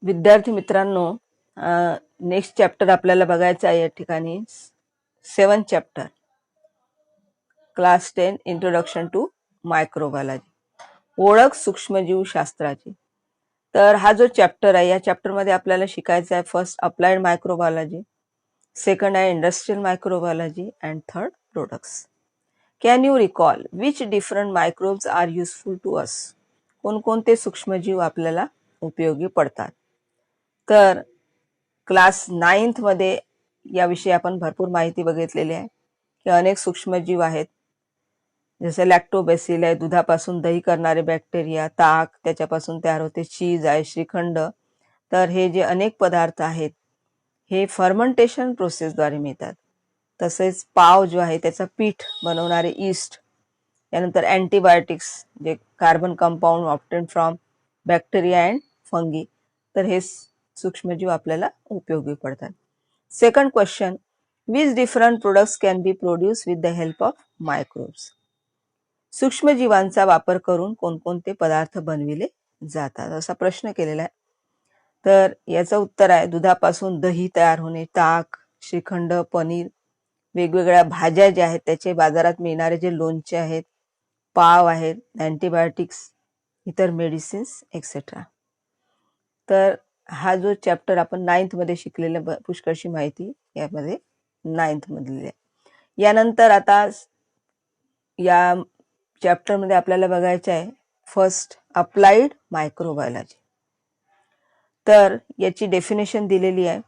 विद्यार्थी मित्रांनो, next chapter आपल्याला बघायचं आहे या ठिकाणी 7th chapter class 10 introduction to microbiology, ओळख सूक्ष्मजीवशास्त्राची. तर हा जो चॅप्टर आहे या चॅप्टरमध्ये आपल्याला शिकायचा आहे फर्स्ट अप्लाइड मायक्रोबायोलॉजी, सेकंड आहे industrial microbiology and third products. Can you recall which different microbes are useful to us? कोणकोणते सूक्ष्मजीव आपल्याला उपयोगी पडतात? तर क्लास 9th मध्ये याविषयी आपण भरपूर माहिती बघितलेली आहे की अनेक सूक्ष्मजीव आहेत, जसे लॅक्टोबॅसिल आहे, दुधापासून दही करणारे बॅक्टेरिया, ताक त्याच्यापासून तयार होते, चीज आहे, श्रीखंड. तर हे जे अनेक पदार्थ आहेत हे फर्मेंटेशन प्रोसेसद्वारे मिळतात. तसेच पाव जो आहे त्याचा पीठ बनवणारे ईस्ट, यानंतर अँटीबायोटिक्स जे carbon compound obtain from bacteria and fungi. तर हे सूक्ष्मजीव आपल्याला उपयोगी पडतात. Second question, which different products can be produce with the help of microbes? सूक्ष्मजीवांचा वापर करून कोणकोणते पदार्थ बनविले जातात, असा प्रश्न केलेला आहे. तर याचं उत्तर आहे दुधापासून दही तयार होणे, ताक, श्रीखंड, पनीर, वेगवेगळ्या भाज्या ज्या आहेत त्याचे बाजारात मिळणारे जे लोणचे आहेत, पाव आहेत, अँटीबायोटिक्स, इतर मेडिसिन्स एक्सेट्रा. तर हा जो चॅप्टर आपण 9th मध्ये शिकलेल्या पुष्कळशी माहिती यामध्ये 9th मधली आहे. यानंतर आता या चॅप्टर मध्ये आपल्याला बघायचं आहे फर्स्ट अप्लाइड मायक्रोबायोलॉजी. तर याची डेफिनेशन दिलेली आहे,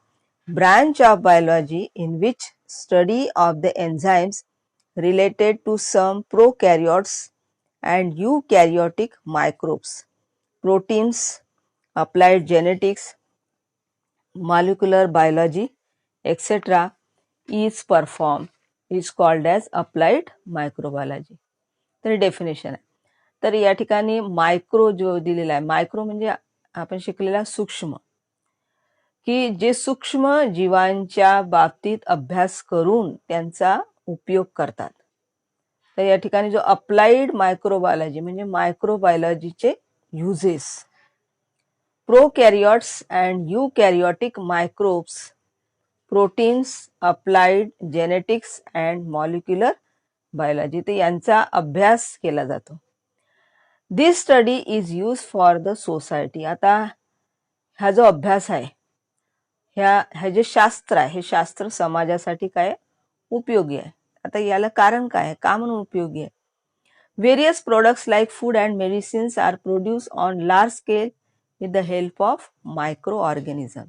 branch of biology in which study of the enzymes related to some prokaryotes and eukaryotic microbes, proteins, applied genetics, molecular biology, etc. is performed is called as applied microbiology. तर definition आहे. तर या ठिकाणी micro जो दिलेला आहे, micro म्हणजे आपण शिकलेला सूक्ष्म, की जे सूक्ष्म जीवांच्या बाबतीत अभ्यास करून त्यांचा उपयोग करतात. तर या ठिकाणी जो अप्लाइड मायक्रोबायोलॉजी म्हणजे मायक्रोबायोलॉजीचे uses, prokaryotes and eukaryotic microbes, proteins, applied genetics and molecular biology, तर यांचा अभ्यास केला जातो. This study is used for the society. आता हा जो अभ्यास आहे, ह्या जे शास्त्र आहे हे शास्त्र समाजासाठी काय उपयोगी आहे. आता याला कारण काय आहे, का म्हणून उपयोगी आहे? Various products like food and medicines are produced on large scale with the help of microorganism,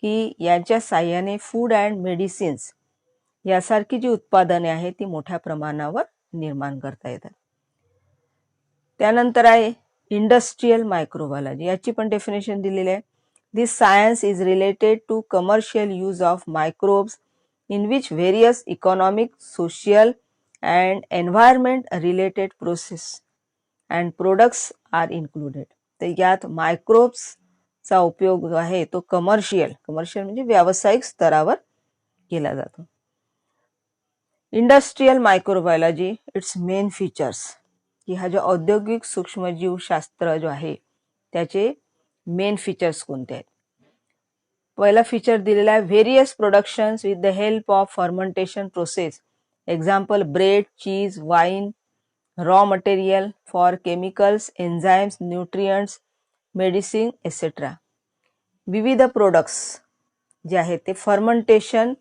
की यांच्या साह्याने फूड अँड मेडिसिन्स यासारखी जी उत्पादने आहेत ती मोठ्या प्रमाणावर निर्माण करता येतात. त्यानंतर आहे इंडस्ट्रियल मायक्रोबायोलॉजी. याची पण डेफिनेशन दिलेली आहे, this science is related to commercial use of microbes in which various economic, social and environment related process and products are included. तर यात मायक्रोब्सचा उपयोग जो आहे तो कमर्शियल म्हणजे व्यावसायिक स्तरावर केला जातो. Industrial microbiology, it's main features, की हा जो औद्योगिक सूक्ष्मजीवशास्त्र जो आहे त्याचे मेन फीचर्स कोणते आहेत? पहिला फीचर दिलेला आहे, various productions with the help of fermentation process, example bread, cheese, wine, raw material for chemicals, enzymes, nutrients, medicine, etc. विविध प्रोडक्ट्स जे आहेत ते फर्मेंटेशन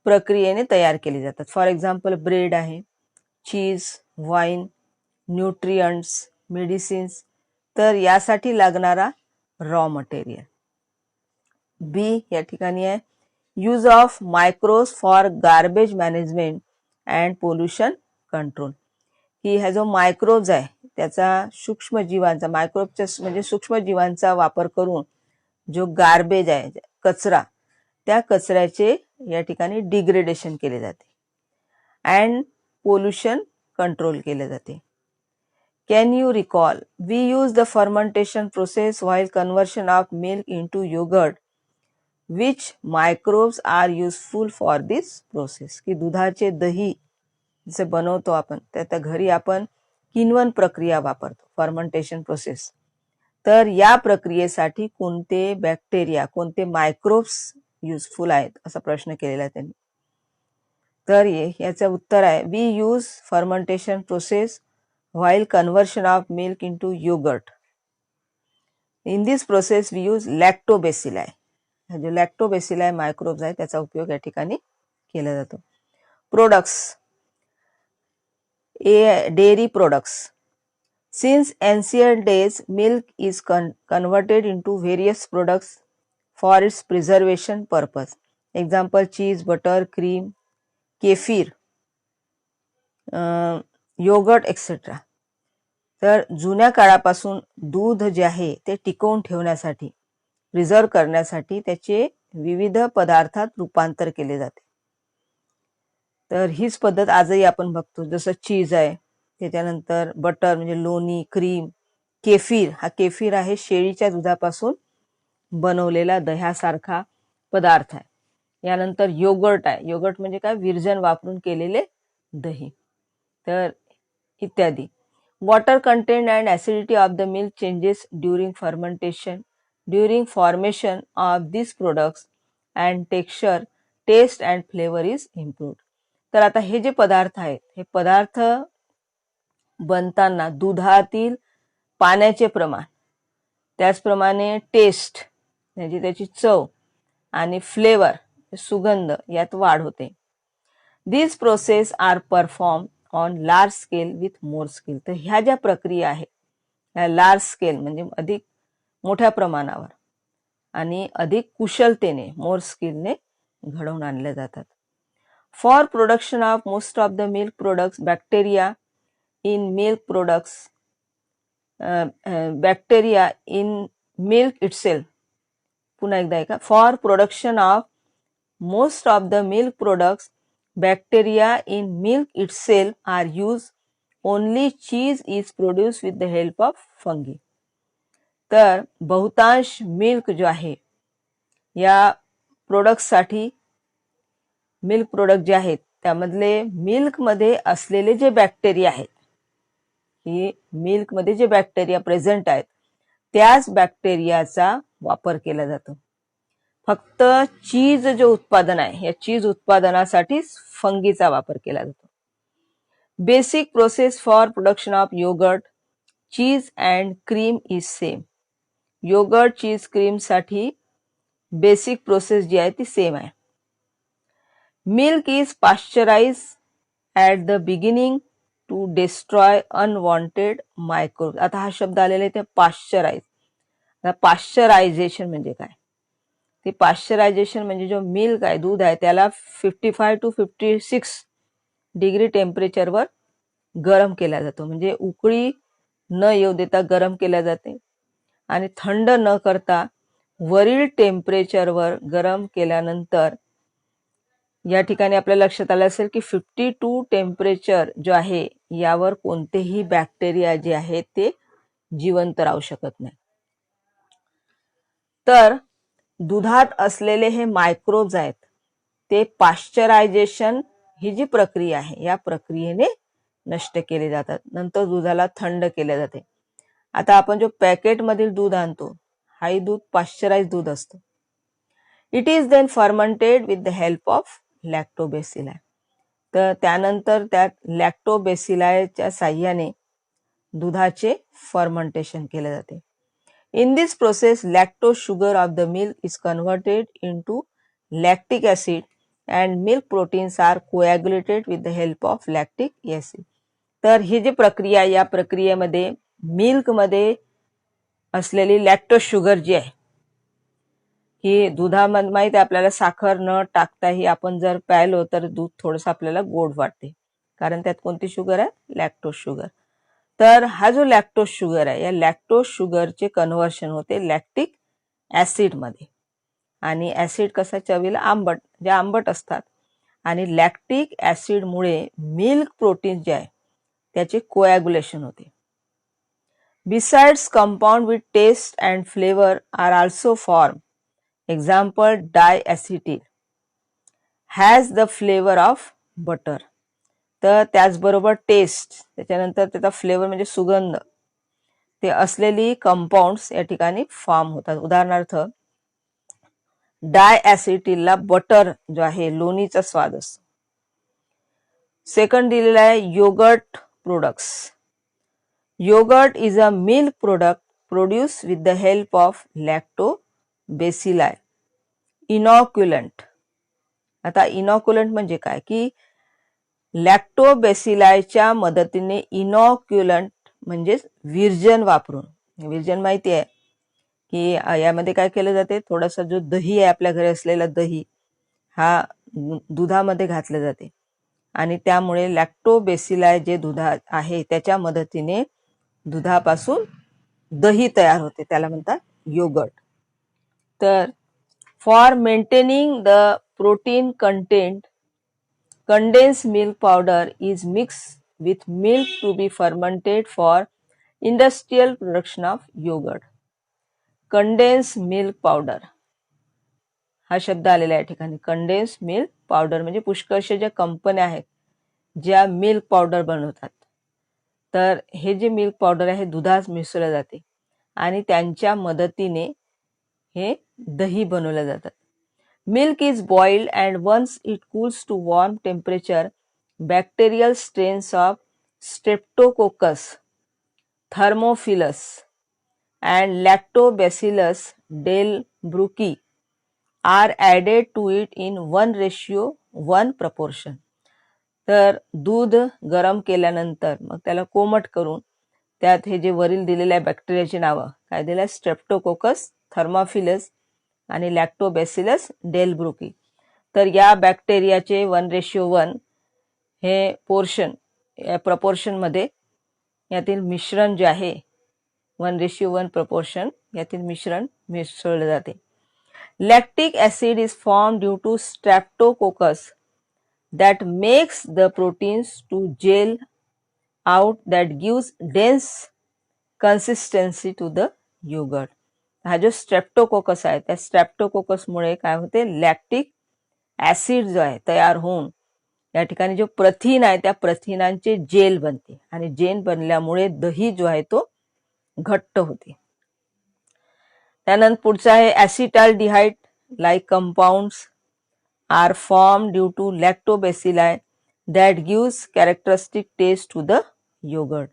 प्रक्रियेने तयार केले जातात. फॉर एक्झाम्पल ब्रेड आहे, चीज, वाईन, न्यूट्रियंट्स, मेडिसिन्स, तर यासाठी लागणारा रॉ मटेरियल. बी या ठिकाणी आहे, use of microbes for garbage management and pollution control, की हा जो मायक्रोब्स आहे त्याचा सूक्ष्मजीवांचा, मायक्रोबच्या म्हणजे सूक्ष्मजीवांचा वापर करून जो गार्बेज आहे, कचरा, त्या कचऱ्याचे या ठिकाणी डिग्रेडेशन केले जाते अँड पोल्युशन कंट्रोल केले जाते. Can you recall, we use the fermentation process while conversion of milk into yoghurt, which microbes are useful for this process, की दुधाचे दही जसे बनवतो आपण त्या घरी आपण किण्वन प्रक्रिया वापरतो, फर्मेंटेशन प्रोसेस. तर या प्रक्रियेसाठी कोणते बॅक्टेरिया, कोणते मायक्रोब्स युजफुल आहेत असा प्रश्न केलेला आहे त्यांनी. तर याचं उत्तर आहे we use fermentation process while conversion of milk into yoghurt. In this process we use lactobacilli. जो लॅक्टोबेसिलाई मायक्रोब्स आहे त्याचा उपयोग या ठिकाणी केला जातो. Products, dairy products. Since ancient days, milk is converted into various products for its preservation purpose. Example, cheese, butter, cream, kefir, yogurt, etc. तर जुन्या काळापासून दूध जे आहे ते टिकवून ठेवण्यासाठी, प्रिझर्व करण्यासाठी त्याचे विविध पदार्थात रूपांतर केले जाते. तर हीच पद्धत आजही आपण बघतो. जसं चीज आहे, त्याच्यानंतर बटर म्हणजे लोणी, क्रीम, केफीर, हा केफीर आहे शेळीच्या दुधापासून बनवलेला दह्यासारखा पदार्थ आहे. यानंतर योगर्ट आहे. योगर्ट म्हणजे काय, विरजन वापरून केलेले दही. तर इत्यादी. Water content and acidity of the milk changes during fermentation. During formation of this products and texture, taste and flavour is improved. तर आता हे जे पदार्थ आहेत, हे पदार्थ बनताना दुधातील पाण्याचे प्रमाण, त्याचप्रमाणे टेस्ट म्हणजे त्याची चव आणि फ्लेवर, सुगंध, यात वाढ होते. This process are perform on large scale with more skill. तर ह्या ज्या प्रक्रिया आहेत ह्या लार्ज स्केल म्हणजे अधिक मोठ्या प्रमाणावर आणि अधिक कुशलतेने, मोर स्किलने घडवून आणल्या जातात. For production of most of the milk products, bacteria in milk products, bacteria in milk itself. पुन्हा एकदा ऐका. For production of most of the milk products, bacteria in milk itself are use. Only cheese is produce with the help of fungi. तर बहुतांश milk जो आहे या प्रोडक्टसाठी, milk product जे आहेत त्यामधले मिल्कमध्ये असलेले जे बॅक्टेरिया आहेत, ही मिल्कमध्ये जे बॅक्टेरिया प्रेझेंट आहेत त्याच बॅक्टेरियाचा वापर केला जातो. फक्त चीज जे उत्पादन आहे या चीज उत्पादनासाठीच फंगीचा वापर केला जातो. Basic process for production of yoghurt, cheese and cream is same. Yoghurt, cheese, cream साठी बेसिक प्रोसेस जी आहे ती सेम आहे. Milk is pasteurise at the beginning to destroy unwanted microbes. आता हा शब्द आलेला आहे ते पाश्चराइज. पाश्चरायझेशन म्हणजे काय, ते पाश्चरायझेशन म्हणजे जो मिल्क आहे, दूध आहे, त्याला 55 to 56 डिग्री टेम्परेचरवर गरम केला जातो. म्हणजे उकळी न येऊ देता गरम केल्या जाते आणि थंड न करता वरील टेम्परेचरवर गरम केल्यानंतर या ठिकाणी आपल्या लक्षात आलं असेल की 52 टेम्परेचर जो आहे यावर कोणतेही बॅक्टेरिया जे आहेत ते जिवंत राहू शकत नाही. तर दुधात असलेले हे मायक्रोब्स आहेत ते पाश्चरायझेशन ही जी प्रक्रिया आहे या प्रक्रियेने नष्ट केले जातात. नंतर दुधाला थंड केले जाते. आता आपण जो पॅकेटमधील दूध आणतो हाही दूध पाश्चराइज दूध असतं. It is then fermented with the help of lactobacilli. तर त्यानंतर त्यात लॅक्टोबेसिलायच्या साह्याने दुधाचे फर्मेंटेशन केले जाते. In this process, lactose sugar of the milk is converted into lactic acid and milk proteins are coagulated with the help of lactic acid. तर ही जी प्रक्रिया, या प्रक्रियेमध्ये मिल्कमध्ये असलेली लॅक्टोज शुगर जी आहे ही दुधामध्ये, माहिती आपल्याला साखर न टाकताही आपण जर प्यायलो तर दूध थोडंसं आपल्याला गोड वाटते, कारण त्यात कोणती शुगर आहे, लॅक्टोज शुगर. तर हा जो लॅक्टोज शुगर आहे या लॅक्टोज शुगरचे कन्व्हर्शन होते लॅक्टिक ऍसिड मध्ये. आणि ऍसिड कसा, चवीला आंबट, जे आंबट असतात. आणि लॅक्टिक ऍसिडमुळे मिल्क प्रोटीन जे आहे त्याचे कोॲग्युलेशन होते. Besides compound with taste and flavour are also form. Example, diacetyl has the flavour of butter. तर त्याचबरोबर टेस्ट, त्याच्यानंतर त्याचा फ्लेवर म्हणजे सुगंध. ते असलेली कंपाऊंड्स या ठिकाणी फॉर्म होतात. उदाहरणार्थ डायॲसिटिलला बटर जो आहे लोणीचा स्वाद असतो. सेकंड दिलेला आहे yoghurt products. Yoghurt is a milk product produce with the help of lactobacilli inoculant. आता इनॉक्युलंट म्हणजे काय की लॅक्टोबेसिलायच्या मदतीने इनॉक्युलंट म्हणजे विरजन वापरून, विरजन माहिती आहे की यामध्ये काय केलं जाते, थोडासा जो दही आहे आपल्या घरी असलेला दही हा दुधामध्ये घातले जाते आणि त्यामुळे लॅक्टोबेसिलाय जे दुधा आहे त्याच्या मदतीने दुधापासून दही तयार होते, त्याला म्हणतात योगर्ट. तर for maintaining the protein content condensed milk powder is mixed with milk to be fermented for industrial production of yogurt. Condensed milk powder हा शब्द आलेला आहे ठिकाणी. कंडेन्स्ड मिल्क पावडर म्हणजे पुष्कळशा ज्या कंपन्या आहेत ज्या मिल्क पावडर बनवतात, तर हे जे मिल्क पावडर आहे दुधात मिसळले जाते आणि त्यांच्या मदतीने हे दही बनवले जातात. Milk is boiled and once it cools to warm temperature, bacterial strains of Streptococcus, Thermophilus and Lactobacillus delbrueckii are added to it in 1:1 proportion. तर दूध गरम केल्यानंतर मग त्याला कोमट करून त्यात हे जे वरील दिलेल्या बॅक्टेरियाची नावं काय दिलं, स्ट्रेप्टोकोकस, थर्मोफिलस आणि लॅक्टोबॅसिलस डेलब्रुकी. तर या बॅक्टेरियाचे 1:1 हे पोर्शन या प्रपोर्शनमध्ये यातील मिश्रण जे आहे 1:1 प्रपोर्शन यातील मिश्रण मिसळले जाते. Lactic acid is form due to streptococcus that makes the proteins to gel out that gives dense consistency to the yogurt. हा जो स्ट्रेप्टोकोकस आहे त्या स्ट्रेप्टोकोकसमुळे काय होते, लॅक्टिक ऍसिड जो आहे तयार होऊन या ठिकाणी जो प्रथिन आहे त्या प्रथिनांचे जेल बनते आणि जेल बनल्यामुळे दही जो आहे तो घट्ट होते. त्यानंतर पुढचा आहे acetaldehyde like compounds are formed due to lactobacilli that gives characteristic taste to the yogurt.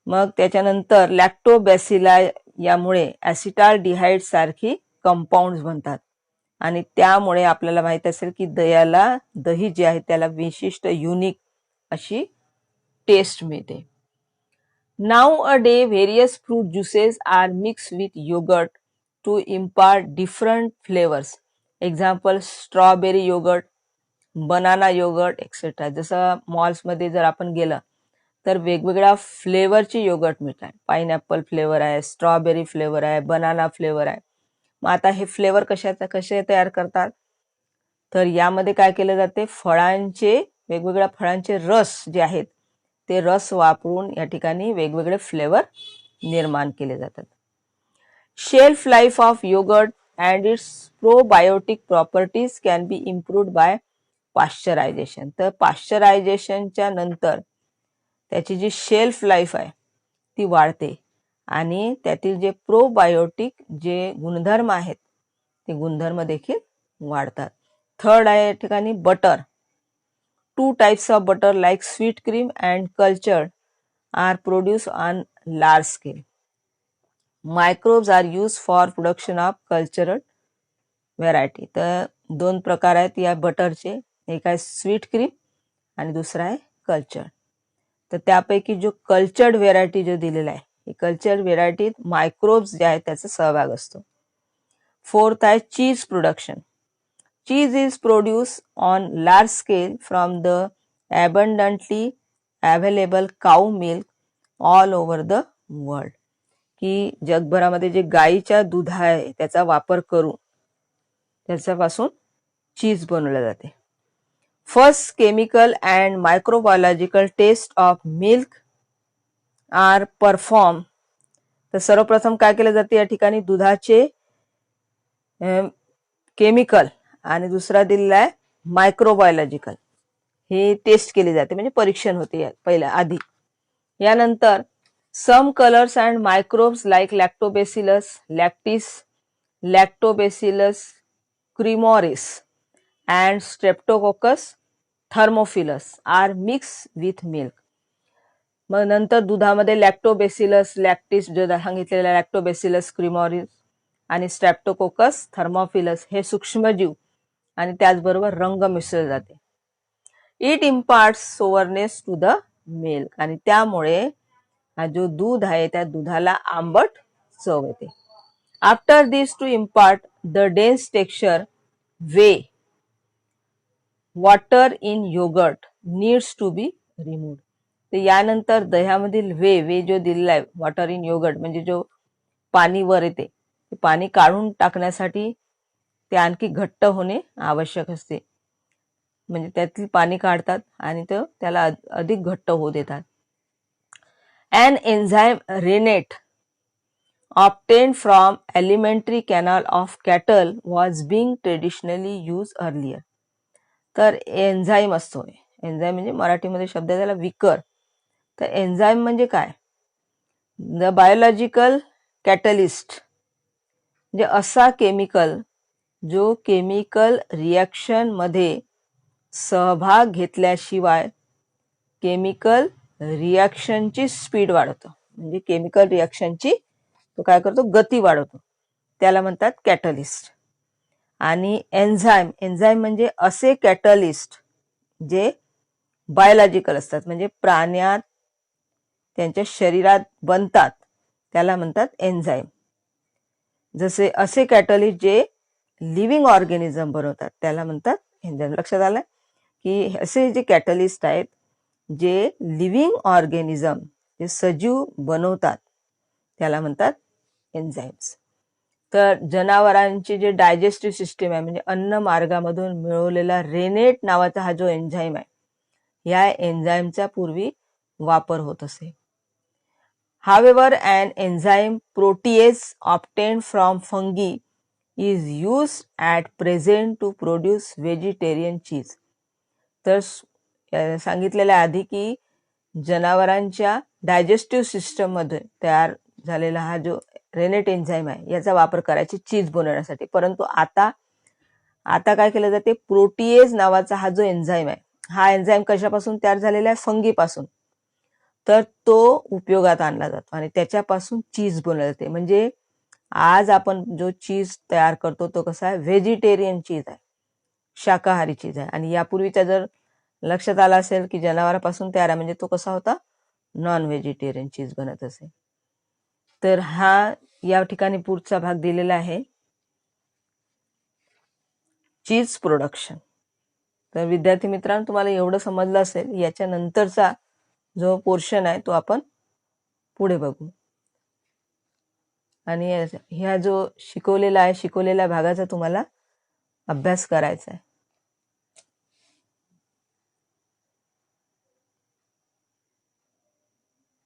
मग त्याच्यानंतर लॅक्टोबॅसिलाई यामुळे ऍसिटाल्डिहाइड सारखी कंपाऊंड्स बनतात आणि त्यामुळे आपल्याला माहित असेल की दही जे आहे त्याला विशिष्ट युनिक अशी टेस्ट मिळते. Nowadays various fruit juices are mix with yoghurt to impart different flavours. Example strawberry yoghurt, banana yoghurt etcetera. जसं मॉल्समध्ये जर आपण गेलं तर वेगवेगळ्या फ्लेवरची योगर्ट मिळतात. पाइनॲपल फ्लेवर आहे, स्ट्रॉबेरी फ्लेवर आहे, बनाना फ्लेवर आहे. मग आता हे फ्लेवर कसे तयार करतात, तर यामध्ये काय केलं जाते, वेगवेगळ्या फळांचे रस जे आहेत ते रस वापरून या ठिकाणी वेगवेगळे फ्लेवर निर्माण केले जातात. Shelf life of yoghurt and its probiotic properties can be improved by pasteurization. तर पाश्चरायझेशनच्या नंतर त्याची जी शेल्फ लाईफ आहे ती वाढते आणि त्यातील जे प्रोबायोटिक जे गुणधर्म आहेत ते गुणधर्म देखील वाढतात. थर्ड आहे या ठिकाणी butter. 2 types of butter like sweet cream and cultured are produced on large scale. Microbes are used for production of cultured variety. तर 2 प्रकार आहेत या बटरचे, एक आहे स्वीट क्रीम आणि दुसरा आहे कल्चर्ड. तर त्यापैकी जो कल्चर्ड व्हेरायटी जो दिलेला आहे ही कल्चर्ड व्हेरायटीत मायक्रोब्स जे आहेत त्याचा सहभाग असतो. फोर्थ आहे cheese production. Cheese is produce on large scale from the abundantly available cow milk all over the world. की जगभरामध्ये जे गाईच्या दूध आहे त्याचा वापर करून त्याच्यापासून चीज बनवले जाते. First chemical and microbiological test of milk are perform. तर सर्वप्रथम काय केले जाते या ठिकाणी दुधाचे केमिकल आणि दुसरा दिलेला आहे मायक्रोबायोलॉजिकल हे टेस्ट केले जाते म्हणजे परीक्षण होते पहिल्या आधी. यानंतर Some colors and microbes like Lactobacillus lactis, Lactobacillus cremoris, and Streptococcus thermophilus are mixed with milk. मग नंतर दुधामध्ये लॅक्टोबेसिलस लॅक्टिस जो सांगितलेला लॅक्टोबेसिलस क्रिमोरिस आणि स्ट्रॅप्टोकोकस थर्मोफिलस हे सूक्ष्मजीव आणि त्याचबरोबर रंग मिसळले जाते. It imparts sourness to the milk आणि त्यामुळे हा जो दूध आहे त्या दुधाला आंबट चव येते. After this to impart the dense texture whey water in yoghurt needs to be removed. तर यानंतर दह्यामधील वे जो दिलेला आहे वॉटर इन योगर्ट म्हणजे जो पाणी वर येते ते पाणी काढून टाकण्यासाठी ते आणखी घट्ट होणे आवश्यक असते. म्हणजे त्यातील पाणी काढतात आणि त्याला अधिक घट्ट होऊ देतात. An enzyme rennet obtained from alimentary canal of cattle was being traditionally used earlier. तर एन्झाईम असतो. एन्झाईम म्हणजे मराठीमध्ये शब्द त्याला विकर. तर एन्झाईम म्हणजे काय? द बायोलॉजिकल कॅटलिस्ट म्हणजे असा केमिकल जो केमिकल रिॲक्शन मध्ये सहभाग घेतल्याशिवाय केमिकल रिॲक्शनची स्पीड वाढवतो. म्हणजे केमिकल रिॲक्शनची तो काय करतो गती वाढवतो. त्याला म्हणतात कॅटलिस्ट. आणि एन्झाईम म्हणजे असे कॅटलिस्ट जे बायोलॉजिकल असतात म्हणजे प्राण्यात त्यांच्या शरीरात बनतात त्याला म्हणतात एन्झाईम. जसे असे कॅटलिस्ट जे लिव्हिंग ऑर्गॅनिझम बनवतात त्याला म्हणतात एन्झाईम. लक्षात आलं की असे जे कॅटलिस्ट आहेत जे लिव्हिंग ऑर्गॅनिझम जे सजीव बनवतात त्याला म्हणतात एन्झाईम्स. तर जनावरांची जे डायजेस्टिव्ह सिस्टीम आहे म्हणजे अन्न मार्गामधून मिळवलेला रेनेट नावाचा हा जो एन्झाईम आहे या एन्झाईमचा पूर्वी वापर होत असे. However, an enzyme protease obtained from fungi is used at present to produce vegetarian cheese. तर सांगितलेलं आधी की जनावरांच्या डायजेस्टिव्ह सिस्टम मध्ये तयार झालेला हा जो रेनेट एन्झाईम आहे याचा वापर करायची चीज बनवण्यासाठी. परंतु आता काय केलं जाते प्रोटीएज नावाचा हा जो एन्झाईम आहे हा एन्झाईम कशापासून तयार झालेला आहे फंगीपासून. तर तो उपयोगात आणला जातो आणि त्याच्यापासून चीज बनवली जाते. म्हणजे आज आपण जो चीज तयार करतो तो कसा आहे व्हेजिटेरियन चीज आहे शाकाहारी चीज आहे. आणि यापूर्वीचा जर लक्षात आला असेल की जनावरांपासून तयार आहे म्हणजे तो कसा होता नॉन व्हेजिटेरियन चीज बनत असे. तर हा या ठिकाणी पुढचा भाग दिलेला आहे चीज प्रोडक्शन. तर विद्यार्थी मित्रांनो तुम्हाला एवढं समजलं असेल. याच्या नंतरचा जो पोर्शन आहे तो आपण पुढे बघू. आणि ह्या जो शिकवलेला भागाचा तुम्हाला अभ्यास करायचा आहे.